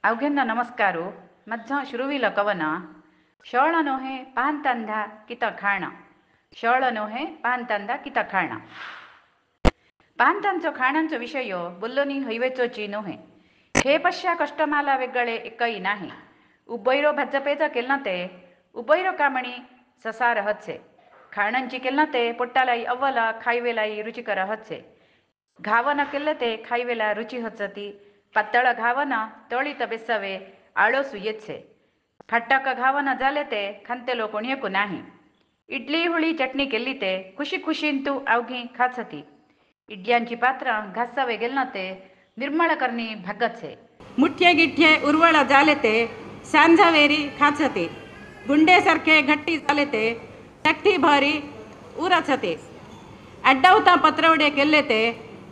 अवघ्यांना नमस्कारू मध्य शुरुविल कवन शोळ नोहे पांतंदा कित खाण शोळ नोहे पांतंदा कित खाण पांतांचो खाणांचो विषय बोल्लोनी हैवेचोची नोहे हे पश्या कष्टमाला वेगळे एकही नाही उबैरो भज्जपेज केलना ते उबैरो कामणी ससार हत्से खाणांची केलना ते पोट्टालाई अव्वला खाईवेलाई रुचिकर हत्से घावन केले ते खाईवेला रुची हचती पातळ घावन तळीत बेसवे आळसू येतसे फट्टक घावन झाले ते खंतेलो कोणीयकू नाही इडली हुळी चटणी केली ते खुशी खुशींतू अवघी खाचती इड्यांची पात्र घासावे गेलना ते निर्मळ करणी भागतसे मुठ्ये गिठ्ये उर्वळ झाले ते सांझावेरी खाचते गुंडेसारखे घट्टी झाले ते चकटी भरी उरचते अड्डवता पत्रवडे केले ते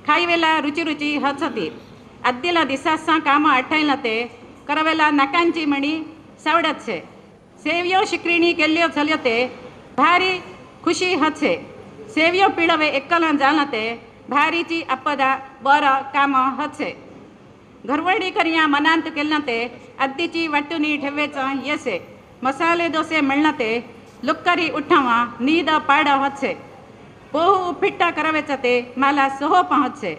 खाईवेला रुची रुची हचती अद्दिला दिसासा काम आठयला ते करवेला नकांची मणी सावडत छे सेव्यो शिक्रिणी केल्यो चल्यो ते भारी खुशी हचे सेव्यो पिळवे एकला जाला ते भारीची अपदा बर काम हचे घरवडी करिया मनांत केलना ते अद्दीची वाटुनी ठेवेचा येसे मसाले डोसे मिळना ते लुक्करी उठावा नीद पाड हचे पोहू उप्पिट्ट करवेच ते मला सोहो पहुंचे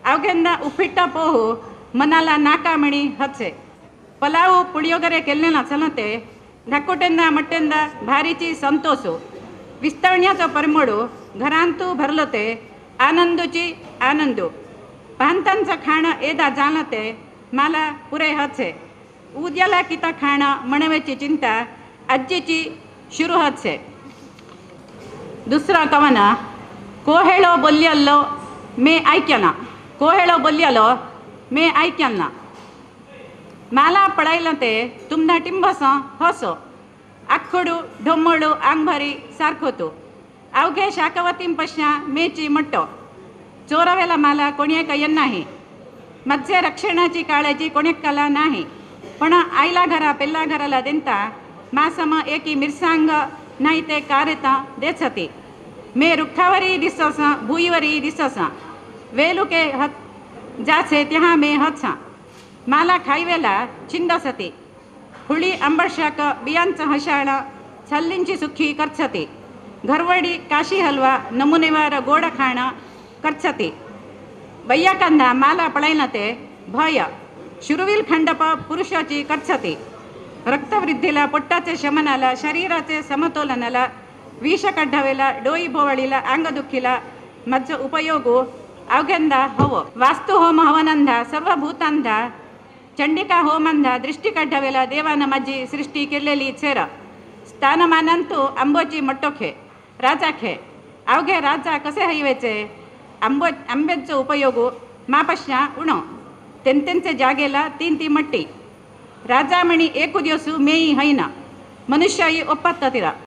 अवघ्यांदा उप्पिट्ट पोहू मनाला नाकामणी हचे पलाऊ पुಳಿಯೋಗರೆ केलेला चलते ढाकोटेंदा मट्टेंदा भारीची संतोषू विस्तवण्याचा परमोडू घरांतू भरलो ते आनंदूची आनंदू पांतांचं खाणं एदा जाणते मला पुरे हचे उद्याला किता खाणं म्हणवेची चिंता अज्जीची शुरू हचे दुसरा कवन कोहेळो बोल्यल्लो मे ऐक्यना कोहेळो बोल्यलो मे ऐक्यना माला पडायला ते तुमना टिंबस हसो आखोडू ढोमोडू आंगभरी सारखोतो अवघे शाकवतीं पश्या मेची मट्टो चोरवेला माला कोणीक नाही मध्य रक्षणाची काळजी कोणीकला नाही पण आईला घरा पेल्ला घराला देंता मासम एकी मिरसांग नाही ते कारेता देछती मे रुखावरी दिससा भुईवरी दिससा वेलुके जाछे त्या मे हत्सा माला खाईवेला छिंदसती हुळी आंबट बियांचं हशाळ छल्लींची सुखी करछती घरवडी काशी हलवा नमुनेवार गोड खाणं करछती बय्याकंदा माला पळायला ते भय शुरुविल खंडप पुरुषाची करछती रक्तवृद्धीला पोट्टाचे शमनाला शरीराचे समतोलनाला विष कड्ढावेला डोई भोवळीला अंगदुखीला मज्ज उपयोगू अवघ्यांदा हवो वास्तु होम हवनंदा सर्व भूतांदा चंडिका होमंदा दृष्टी कड्ढावेला देवान माझी सृष्टी केलेली छेर स्थानमानंतू आंबोची मट्टोखे राजाखे अवघे राजा कसे हईवेचे आंब्याचो उपयोगू मापश्या उणो तेंतेंचे जागेला तीन ती मट्टी राजा मणी एकू दिवसू मेई हैना मनुष्याई ಒಪ್ಪತ್ತತಿರ